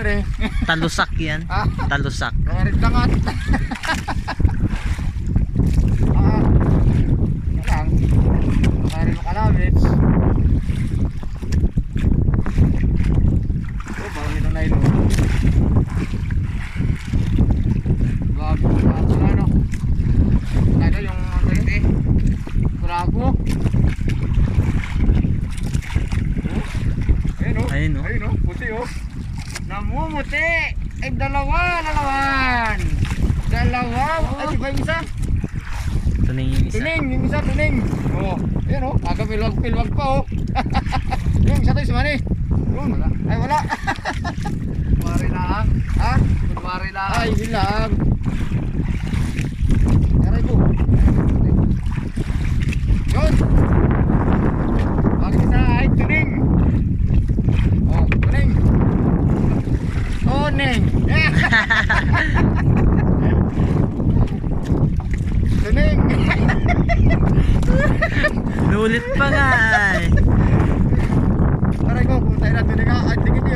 eh. Talusak yan. Ah, Talusak. karit langat. Ah, lang. Karit makalabit. Oh, bawang ito na ilo. Bago na ano. Kaya yung galit eh. Kurago. Ayun, oh. Ayun oh, puti oh. Namumuti. Ay dalawan. Ay iba yung isa. Tuning yung isa. Yung isa tuning. Oh, ayun oh, aga pilwag pa oh. Yung isa to ismani. Yun. Ay wala. Kunwari lang. Ha? Kunwari lang. Ay yun lang. Aray ko. Yun. Bakit isa ay tuning. Oh, tuning. Oh, neng. Tuning. Nulit pa nga eh. Aray ko, kung tayo na tuning. Ay, tingin niyo.